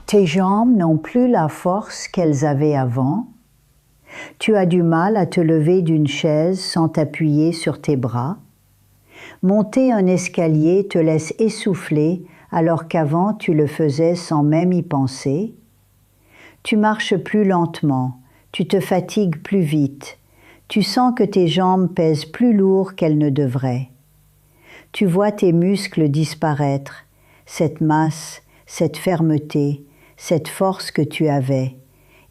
Tes jambes n'ont plus la force qu'elles avaient avant. Tu as du mal à te lever d'une chaise sans t'appuyer sur tes bras. Monter un escalier te laisse essouffler alors qu'avant tu le faisais sans même y penser. Tu marches plus lentement, tu te fatigues plus vite, tu sens que tes jambes pèsent plus lourd qu'elles ne devraient. Tu vois tes muscles disparaître, cette masse, cette fermeté, cette force que tu avais,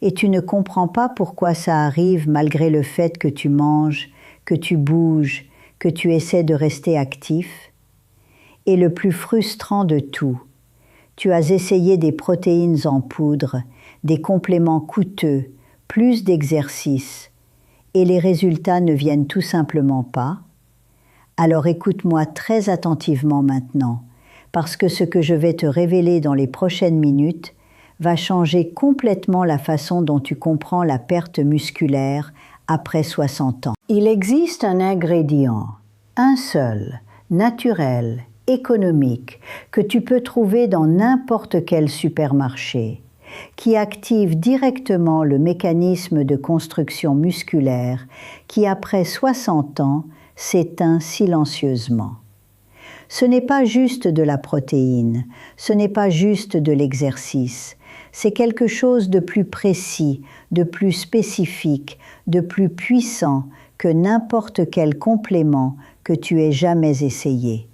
et tu ne comprends pas pourquoi ça arrive malgré le fait que tu manges, que tu bouges, que tu essaies de rester actif. Et le plus frustrant de tout, tu as essayé des protéines en poudre, des compléments coûteux, plus d'exercices, et les résultats ne viennent tout simplement pas. Alors écoute-moi très attentivement maintenant, parce que ce que je vais te révéler dans les prochaines minutes va changer complètement la façon dont tu comprends la perte musculaire après 60 ans. Il existe un ingrédient, un seul, naturel, économique, que tu peux trouver dans n'importe quel supermarché, qui active directement le mécanisme de construction musculaire qui, après 60 ans, s'éteint silencieusement. Ce n'est pas juste de la protéine, ce n'est pas juste de l'exercice, c'est quelque chose de plus précis, de plus spécifique, de plus puissant que n'importe quel complément que tu aies jamais essayé.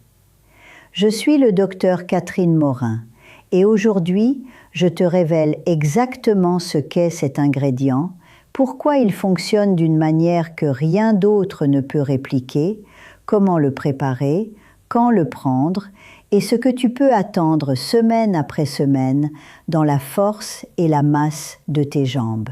Je suis le docteur Catherine Morin et aujourd'hui, je te révèle exactement ce qu'est cet ingrédient, pourquoi il fonctionne d'une manière que rien d'autre ne peut répliquer, comment le préparer, quand le prendre et ce que tu peux attendre semaine après semaine dans la force et la masse de tes jambes.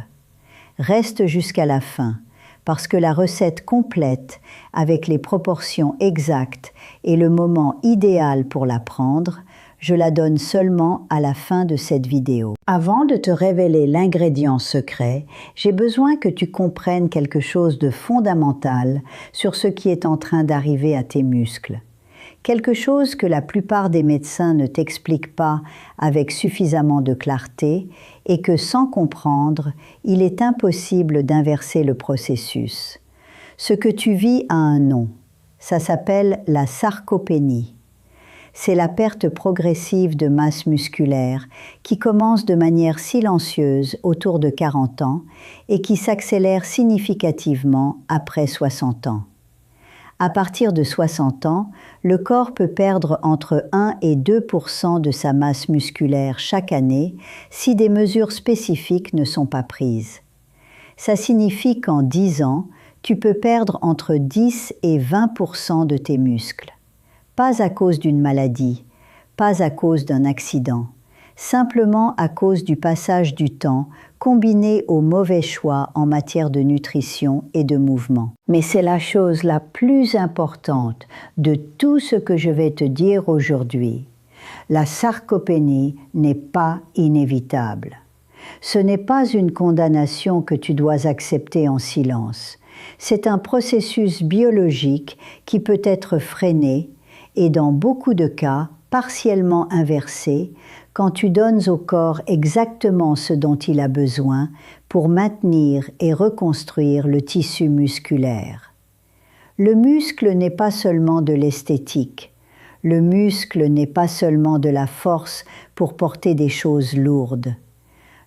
Reste jusqu'à la fin, parce que la recette complète, avec les proportions exactes et le moment idéal pour la prendre, je la donne seulement à la fin de cette vidéo. Avant de te révéler l'ingrédient secret, j'ai besoin que tu comprennes quelque chose de fondamental sur ce qui est en train d'arriver à tes muscles. Quelque chose que la plupart des médecins ne t'expliquent pas avec suffisamment de clarté et que sans comprendre, il est impossible d'inverser le processus. Ce que tu vis a un nom. Ça s'appelle la sarcopénie. C'est la perte progressive de masse musculaire qui commence de manière silencieuse autour de 40 ans et qui s'accélère significativement après 60 ans. À partir de 60 ans, le corps peut perdre entre 1 et 2% de sa masse musculaire chaque année si des mesures spécifiques ne sont pas prises. Ça signifie qu'en 10 ans, tu peux perdre entre 10 et 20% de tes muscles. Pas à cause d'une maladie, pas à cause d'un accident, simplement à cause du passage du temps combiné aux mauvais choix en matière de nutrition et de mouvement. Mais c'est la chose la plus importante de tout ce que je vais te dire aujourd'hui. La sarcopénie n'est pas inévitable. Ce n'est pas une condamnation que tu dois accepter en silence. C'est un processus biologique qui peut être freiné et dans beaucoup de cas, partiellement inversé, quand tu donnes au corps exactement ce dont il a besoin pour maintenir et reconstruire le tissu musculaire. Le muscle n'est pas seulement de l'esthétique. Le muscle n'est pas seulement de la force pour porter des choses lourdes.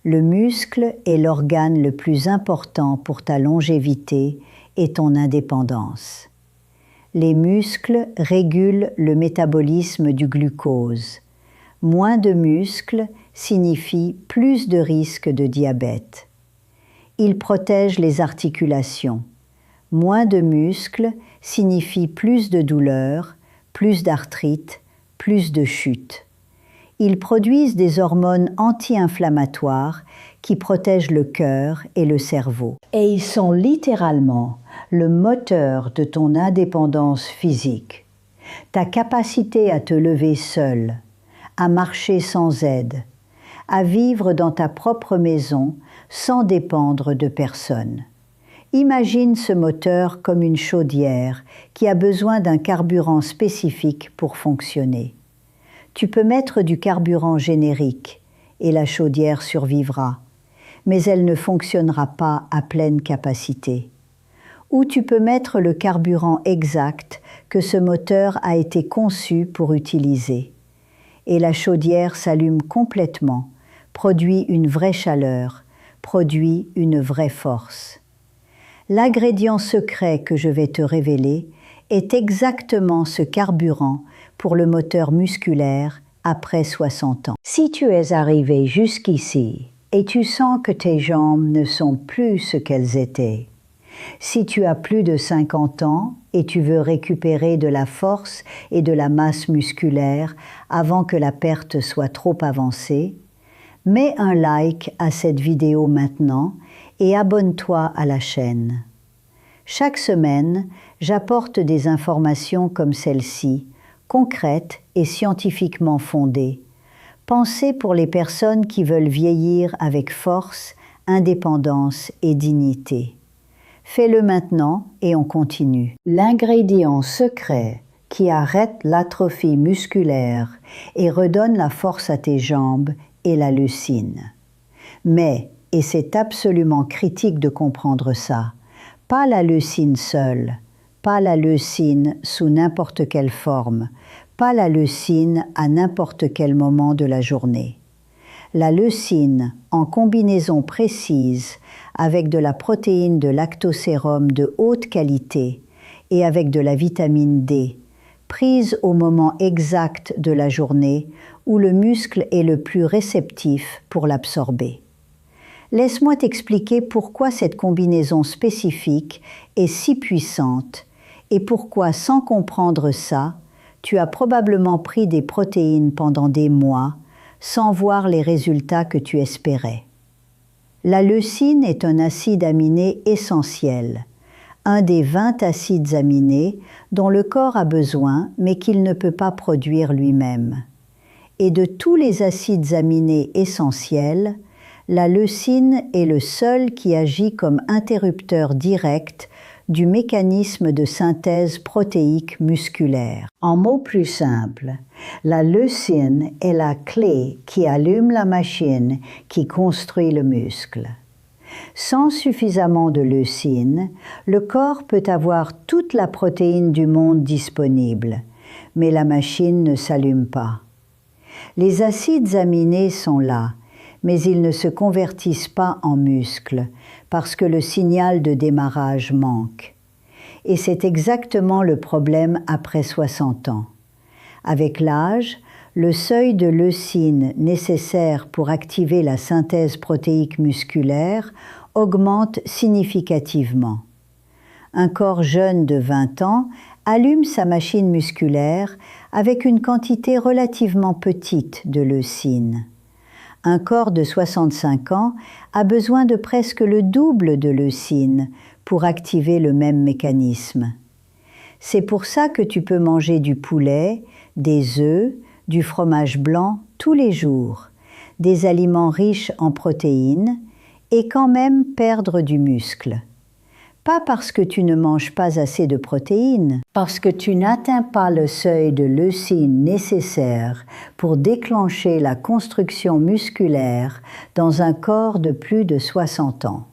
Le muscle est l'organe le plus important pour ta longévité et ton indépendance. Les muscles régulent le métabolisme du glucose. Moins de muscles signifie plus de risque de diabète. Ils protègent les articulations. Moins de muscles signifie plus de douleurs, plus d'arthrite, plus de chutes. Ils produisent des hormones anti-inflammatoires qui protègent le cœur et le cerveau. Et ils sont littéralement le moteur de ton indépendance physique. Ta capacité à te lever seul, à marcher sans aide, à vivre dans ta propre maison sans dépendre de personne. Imagine ce moteur comme une chaudière qui a besoin d'un carburant spécifique pour fonctionner. Tu peux mettre du carburant générique et la chaudière survivra, mais elle ne fonctionnera pas à pleine capacité. Ou tu peux mettre le carburant exact que ce moteur a été conçu pour utiliser. Et la chaudière s'allume complètement, produit une vraie chaleur, produit une vraie force. L'ingrédient secret que je vais te révéler est exactement ce carburant pour le moteur musculaire après 60 ans. Si tu es arrivé jusqu'ici et tu sens que tes jambes ne sont plus ce qu'elles étaient, si tu as plus de 50 ans et tu veux récupérer de la force et de la masse musculaire avant que la perte soit trop avancée, mets un like à cette vidéo maintenant et abonne-toi à la chaîne. Chaque semaine, j'apporte des informations comme celle-ci, concrètes et scientifiquement fondées, pensées pour les personnes qui veulent vieillir avec force, indépendance et dignité. Fais-le maintenant et on continue. L'ingrédient secret qui arrête l'atrophie musculaire et redonne la force à tes jambes est la leucine. Mais, et c'est absolument critique de comprendre ça, pas la leucine seule, pas la leucine sous n'importe quelle forme, pas la leucine à n'importe quel moment de la journée. La leucine, en combinaison précise avec de la protéine de lactosérum de haute qualité et avec de la vitamine D, prise au moment exact de la journée où le muscle est le plus réceptif pour l'absorber. Laisse-moi t'expliquer pourquoi cette combinaison spécifique est si puissante et pourquoi, sans comprendre ça, tu as probablement pris des protéines pendant des mois sans voir les résultats que tu espérais. La leucine est un acide aminé essentiel, un des 20 acides aminés dont le corps a besoin mais qu'il ne peut pas produire lui-même. Et de tous les acides aminés essentiels, la leucine est le seul qui agit comme interrupteur direct du mécanisme de synthèse protéique musculaire. En mots plus simples, la leucine est la clé qui allume la machine qui construit le muscle. Sans suffisamment de leucine, le corps peut avoir toute la protéine du monde disponible, mais la machine ne s'allume pas. Les acides aminés sont là, mais ils ne se convertissent pas en muscles parce que le signal de démarrage manque. Et c'est exactement le problème après 60 ans. Avec l'âge, le seuil de leucine nécessaire pour activer la synthèse protéique musculaire augmente significativement. Un corps jeune de 20 ans allume sa machine musculaire avec une quantité relativement petite de leucine. Un corps de 65 ans a besoin de presque le double de leucine pour activer le même mécanisme. C'est pour ça que tu peux manger du poulet, des œufs, du fromage blanc tous les jours, des aliments riches en protéines et quand même perdre du muscle. Pas parce que tu ne manges pas assez de protéines, parce que tu n'atteins pas le seuil de leucine nécessaire pour déclencher la construction musculaire dans un corps de plus de 60 ans.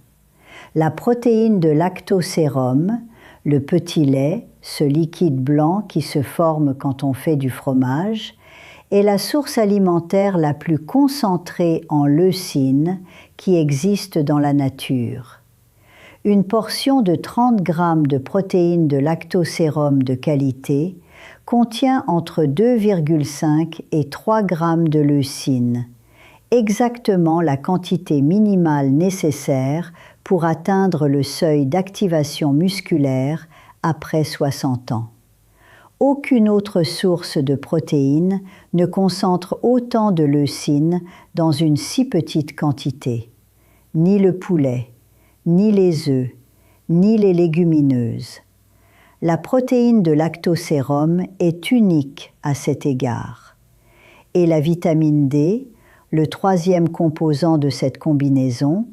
La protéine de lactosérum, le petit lait, ce liquide blanc qui se forme quand on fait du fromage, est la source alimentaire la plus concentrée en leucine qui existe dans la nature. Une portion de 30 grammes de protéines de lactosérum de qualité contient entre 2,5 et 3 grammes de leucine, exactement la quantité minimale nécessaire pour atteindre le seuil d'activation musculaire après 60 ans. Aucune autre source de protéines ne concentre autant de leucine dans une si petite quantité. Ni le poulet, ni les œufs, ni les légumineuses. La protéine de lactosérum est unique à cet égard. Et la vitamine D, le troisième composant de cette combinaison,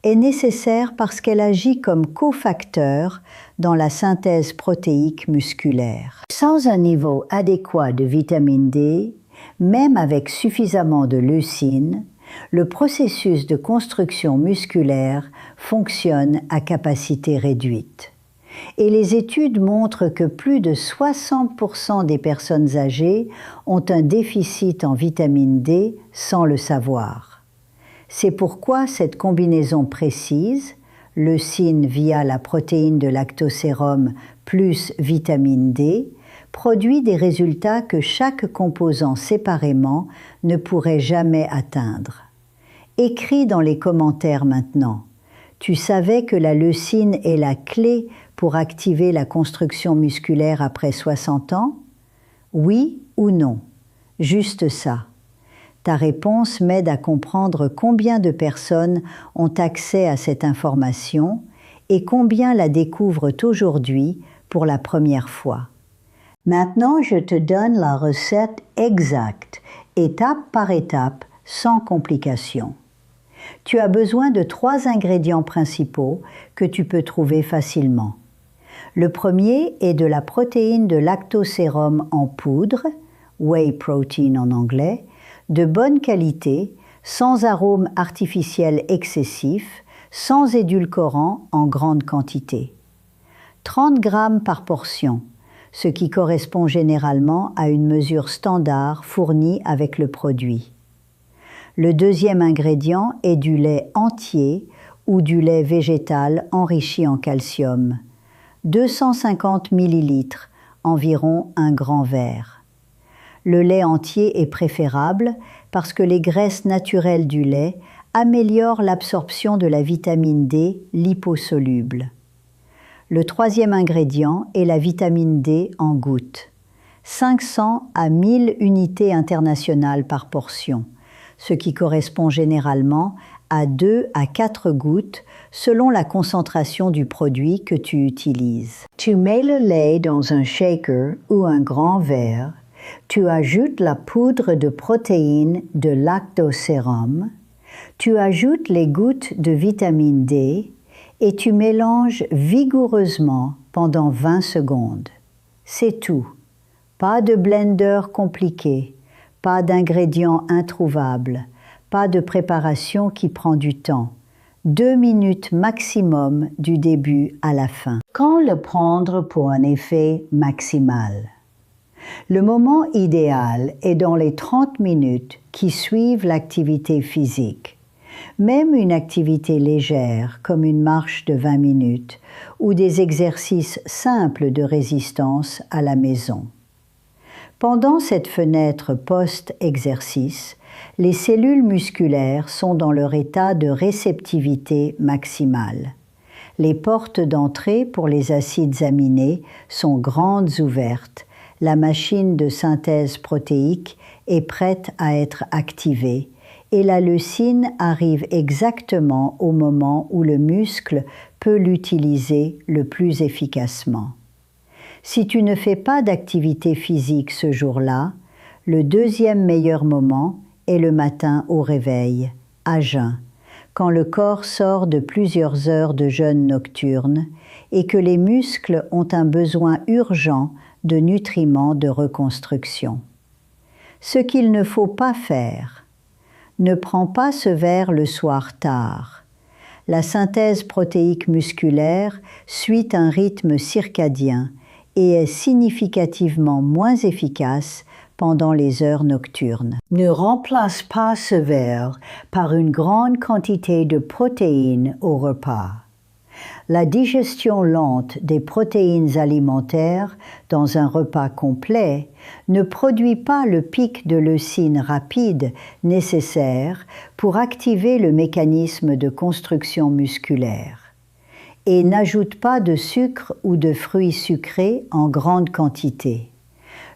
est nécessaire parce qu'elle agit comme cofacteur dans la synthèse protéique musculaire. Sans un niveau adéquat de vitamine D, même avec suffisamment de leucine, Le processus de construction musculaire fonctionne à capacité réduite. Et les études montrent que plus de 60% des personnes âgées ont un déficit en vitamine D sans le savoir. C'est pourquoi cette combinaison précise, leucine via la protéine de lactosérum plus vitamine D, produit des résultats que chaque composant séparément ne pourrait jamais atteindre. Écris dans les commentaires maintenant. Tu savais que la leucine est la clé pour activer la construction musculaire après 60 ans? Oui ou non? Juste ça. Ta réponse m'aide à comprendre combien de personnes ont accès à cette information et combien la découvrent aujourd'hui pour la première fois. Maintenant, je te donne la recette exacte, étape par étape, sans complication. Tu as besoin de 3 ingrédients principaux que tu peux trouver facilement. Le premier est de la protéine de lactosérum en poudre, whey protein en anglais, de bonne qualité, sans arôme artificiel excessif, sans édulcorant en grande quantité. 30 grammes par portion, ce qui correspond généralement à une mesure standard fournie avec le produit. Le deuxième ingrédient est du lait entier ou du lait végétal enrichi en calcium. 250 ml, environ un grand verre. Le lait entier est préférable parce que les graisses naturelles du lait améliorent l'absorption de la vitamine D liposoluble. Le troisième ingrédient est la vitamine D en gouttes. 500 à 1000 unités internationales par portion, ce qui correspond généralement à 2 à 4 gouttes selon la concentration du produit que tu utilises. Tu mets le lait dans un shaker ou un grand verre, tu ajoutes la poudre de protéine de lactosérum, tu ajoutes les gouttes de vitamine D et tu mélanges vigoureusement pendant 20 secondes. C'est tout. Pas de blender compliqué, pas d'ingrédients introuvables, pas de préparation qui prend du temps. 2 minutes maximum du début à la fin. Quand le prendre pour un effet maximal? Le moment idéal est dans les 30 minutes qui suivent l'activité physique. Même une activité légère comme une marche de 20 minutes ou des exercices simples de résistance à la maison. Pendant cette fenêtre post-exercice, les cellules musculaires sont dans leur état de réceptivité maximale. Les portes d'entrée pour les acides aminés sont grandes ouvertes. La machine de synthèse protéique est prête à être activée et la leucine arrive exactement au moment où le muscle peut l'utiliser le plus efficacement. Si tu ne fais pas d'activité physique ce jour-là, le deuxième meilleur moment est le matin au réveil, à jeun, quand le corps sort de plusieurs heures de jeûne nocturne et que les muscles ont un besoin urgent de nutriments de reconstruction. Ce qu'il ne faut pas faire. Ne prends pas ce verre le soir tard. La synthèse protéique musculaire suit un rythme circadien et est significativement moins efficace pendant les heures nocturnes. Ne remplace pas ce verre par une grande quantité de protéines au repas. La digestion lente des protéines alimentaires dans un repas complet ne produit pas le pic de leucine rapide nécessaire pour activer le mécanisme de construction musculaire. Et n'ajoute pas de sucre ou de fruits sucrés en grande quantité.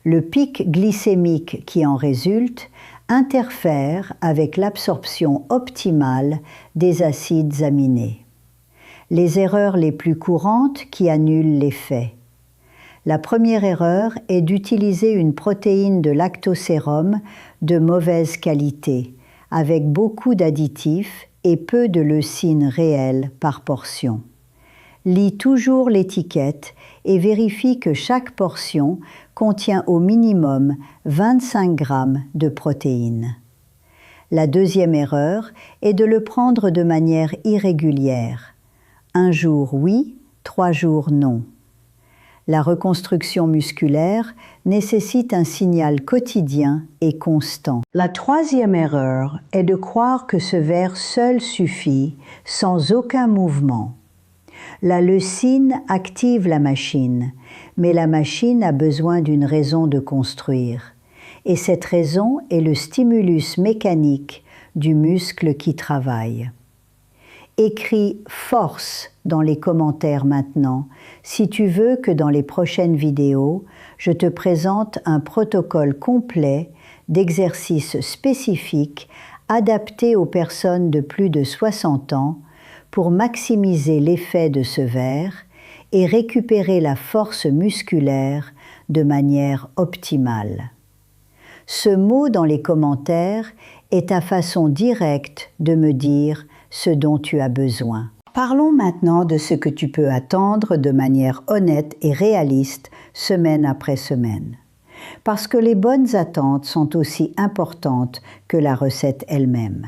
Le pic glycémique qui en résulte interfère avec l'absorption optimale des acides aminés. Les erreurs les plus courantes qui annulent l'effet. La première erreur est d'utiliser une protéine de lactosérum de mauvaise qualité, avec beaucoup d'additifs et peu de leucine réelle par portion. Lis toujours l'étiquette et vérifie que chaque portion contient au minimum 25 grammes de protéines. La deuxième erreur est de le prendre de manière irrégulière. 1 jour oui, 3 jours non. La reconstruction musculaire nécessite un signal quotidien et constant. La troisième erreur est de croire que ce verre seul suffit, sans aucun mouvement. La leucine active la machine, mais la machine a besoin d'une raison de construire. Et cette raison est le stimulus mécanique du muscle qui travaille. Écris « force » dans les commentaires maintenant, si tu veux que dans les prochaines vidéos, je te présente un protocole complet d'exercices spécifiques adaptés aux personnes de plus de 60 ans pour maximiser l'effet de ce verre et récupérer la force musculaire de manière optimale. Ce mot dans les commentaires est ta façon directe de me dire ce dont tu as besoin. Parlons maintenant de ce que tu peux attendre de manière honnête et réaliste semaine après semaine. Parce que les bonnes attentes sont aussi importantes que la recette elle-même.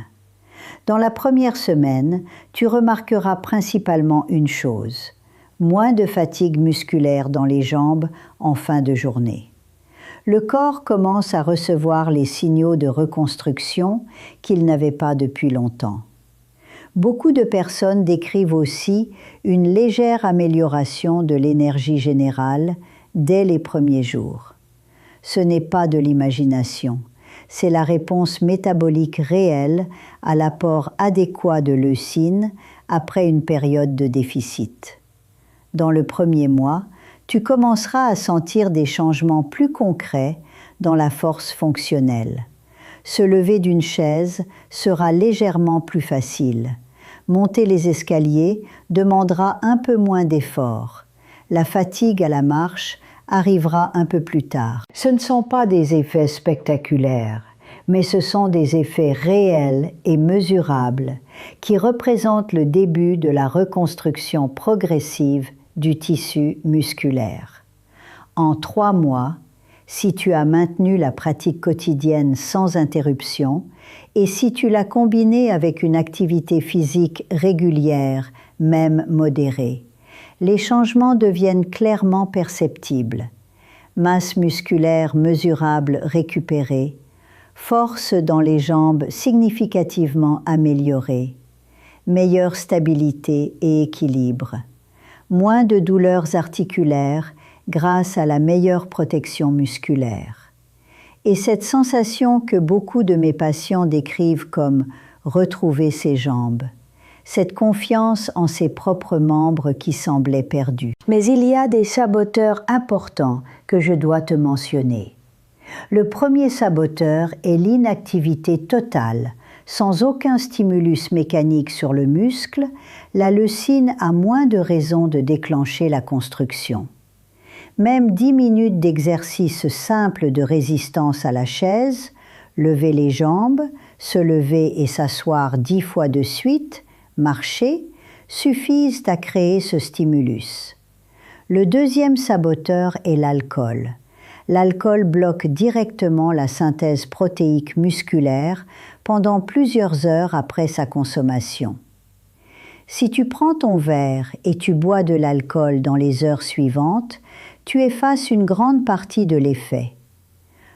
Dans la première semaine, tu remarqueras principalement une chose: moins de fatigue musculaire dans les jambes en fin de journée. Le corps commence à recevoir les signaux de reconstruction qu'il n'avait pas depuis longtemps. Beaucoup de personnes décrivent aussi une légère amélioration de l'énergie générale dès les premiers jours. Ce n'est pas de l'imagination, c'est la réponse métabolique réelle à l'apport adéquat de leucine après une période de déficit. Dans le premier mois, tu commenceras à sentir des changements plus concrets dans la force fonctionnelle. Se lever d'une chaise sera légèrement plus facile. Monter les escaliers demandera un peu moins d'effort. La fatigue à la marche arrivera un peu plus tard. Ce ne sont pas des effets spectaculaires, mais ce sont des effets réels et mesurables qui représentent le début de la reconstruction progressive du tissu musculaire. En 3 mois, si tu as maintenu la pratique quotidienne sans interruption et si tu l'as combinée avec une activité physique régulière, même modérée, les changements deviennent clairement perceptibles. Masse musculaire mesurable récupérée, force dans les jambes significativement améliorée, meilleure stabilité et équilibre, moins de douleurs articulaires grâce à la meilleure protection musculaire. Et cette sensation que beaucoup de mes patients décrivent comme « retrouver ses jambes », cette confiance en ses propres membres qui semblait perdue. Mais il y a des saboteurs importants que je dois te mentionner. Le premier saboteur est l'inactivité totale. Sans aucun stimulus mécanique sur le muscle, la leucine a moins de raisons de déclencher la construction. Même 10 minutes d'exercice simple de résistance à la chaise, lever les jambes, se lever et s'asseoir 10 fois de suite, marcher, suffisent à créer ce stimulus. Le deuxième saboteur est l'alcool. L'alcool bloque directement la synthèse protéique musculaire pendant plusieurs heures après sa consommation. Si tu prends ton verre et tu bois de l'alcool dans les heures suivantes, tu effaces une grande partie de l'effet.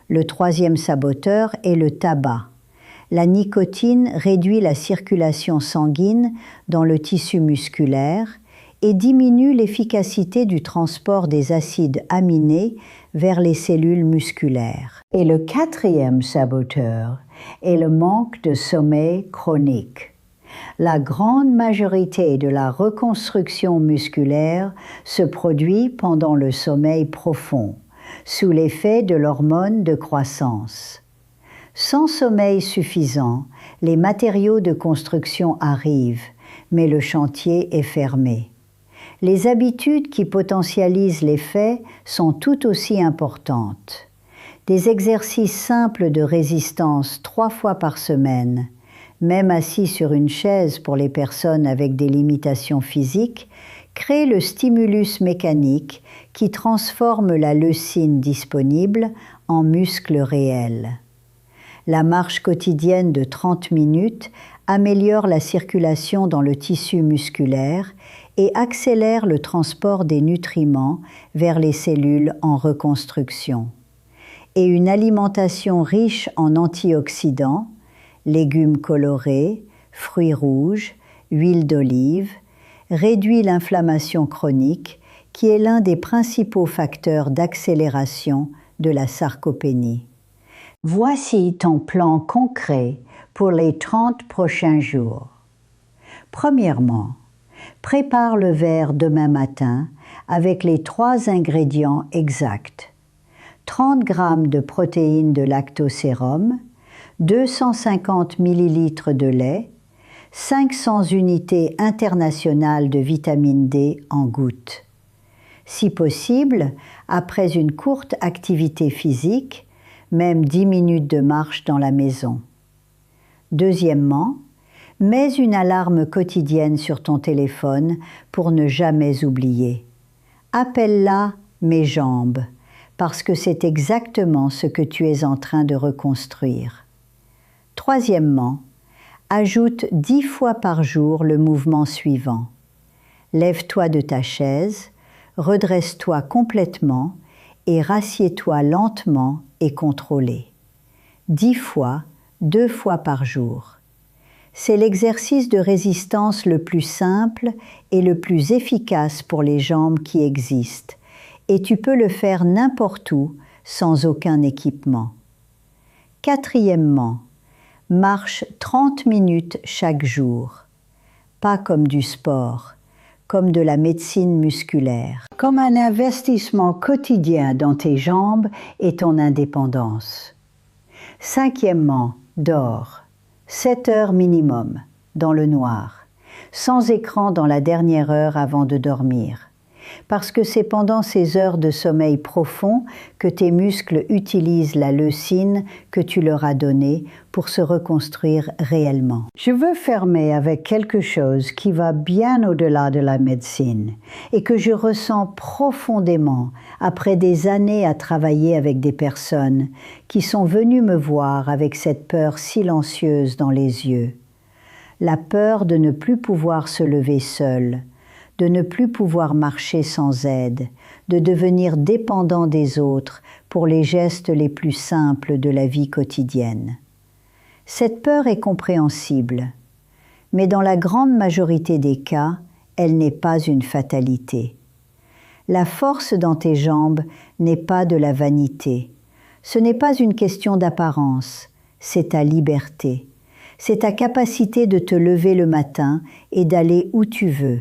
Le troisième saboteur est le tabac. La nicotine réduit la circulation sanguine dans le tissu musculaire et diminue l'efficacité du transport des acides aminés vers les cellules musculaires. Et le quatrième saboteur est le manque de sommeil chronique. La grande majorité de la reconstruction musculaire se produit pendant le sommeil profond, sous l'effet de l'hormone de croissance. Sans sommeil suffisant, les matériaux de construction arrivent, mais le chantier est fermé. Les habitudes qui potentialisent l'effet sont tout aussi importantes. Des exercices simples de résistance 3 fois par semaine, même assis sur une chaise pour les personnes avec des limitations physiques, créent le stimulus mécanique qui transforme la leucine disponible en muscle réel. La marche quotidienne de 30 minutes améliore la circulation dans le tissu musculaire et accélère le transport des nutriments vers les cellules en reconstruction. Et une alimentation riche en antioxydants, légumes colorés, fruits rouges, huile d'olive, réduit l'inflammation chronique qui est l'un des principaux facteurs d'accélération de la sarcopénie. Voici ton plan concret pour les 30 prochains jours. Premièrement, prépare le verre demain matin avec les 3 ingrédients exacts. 30 g de protéines de lactosérum, 250 ml de lait, 500 unités internationales de vitamine D en gouttes. Si possible, après une courte activité physique, même 10 minutes de marche dans la maison. Deuxièmement, mets une alarme quotidienne sur ton téléphone pour ne jamais oublier. Appelle-la « Mes jambes » parce que c'est exactement ce que tu es en train de reconstruire. Troisièmement, ajoute 10 fois par jour le mouvement suivant. Lève-toi de ta chaise, redresse-toi complètement et rassieds-toi lentement et contrôlé. 10 fois, 2 fois par jour. C'est l'exercice de résistance le plus simple et le plus efficace pour les jambes qui existent, et tu peux le faire n'importe où, sans aucun équipement. Quatrièmement, marche 30 minutes chaque jour. Pas comme du sport, comme de la médecine musculaire. Comme un investissement quotidien dans tes jambes et ton indépendance. Cinquièmement, dors. 7 heures minimum, dans le noir, sans écran dans la dernière heure avant de dormir. Parce que c'est pendant ces heures de sommeil profond que tes muscles utilisent la leucine que tu leur as donnée pour se reconstruire réellement. Je veux fermer avec quelque chose qui va bien au-delà de la médecine et que je ressens profondément après des années à travailler avec des personnes qui sont venues me voir avec cette peur silencieuse dans les yeux. La peur de ne plus pouvoir se lever seule, de ne plus pouvoir marcher sans aide, de devenir dépendant des autres pour les gestes les plus simples de la vie quotidienne. Cette peur est compréhensible, mais dans la grande majorité des cas, elle n'est pas une fatalité. La force dans tes jambes n'est pas de la vanité. Ce n'est pas une question d'apparence, c'est ta liberté. C'est ta capacité de te lever le matin et d'aller où tu veux.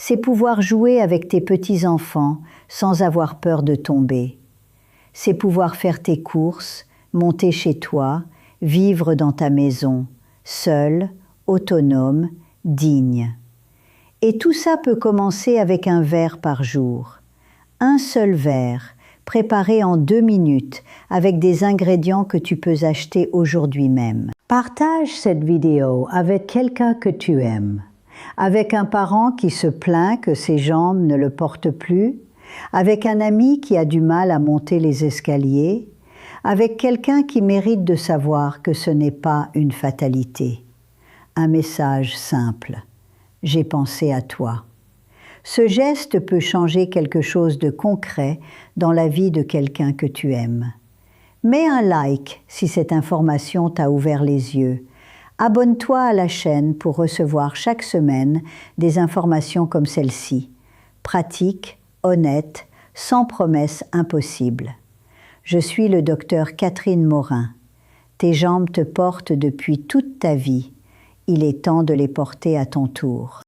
C'est pouvoir jouer avec tes petits-enfants sans avoir peur de tomber. C'est pouvoir faire tes courses, monter chez toi, vivre dans ta maison, seul, autonome, digne. Et tout ça peut commencer avec un verre par jour. Un seul verre, préparé en 2 minutes, avec des ingrédients que tu peux acheter aujourd'hui même. Partage cette vidéo avec quelqu'un que tu aimes. Avec un parent qui se plaint que ses jambes ne le portent plus, avec un ami qui a du mal à monter les escaliers, avec quelqu'un qui mérite de savoir que ce n'est pas une fatalité. Un message simple. J'ai pensé à toi. Ce geste peut changer quelque chose de concret dans la vie de quelqu'un que tu aimes. Mets un like si cette information t'a ouvert les yeux. Abonne-toi à la chaîne pour recevoir chaque semaine des informations comme celle-ci, pratiques, honnêtes, sans promesses impossibles. Je suis le docteur Catherine Morin. Tes jambes te portent depuis toute ta vie. Il est temps de les porter à ton tour.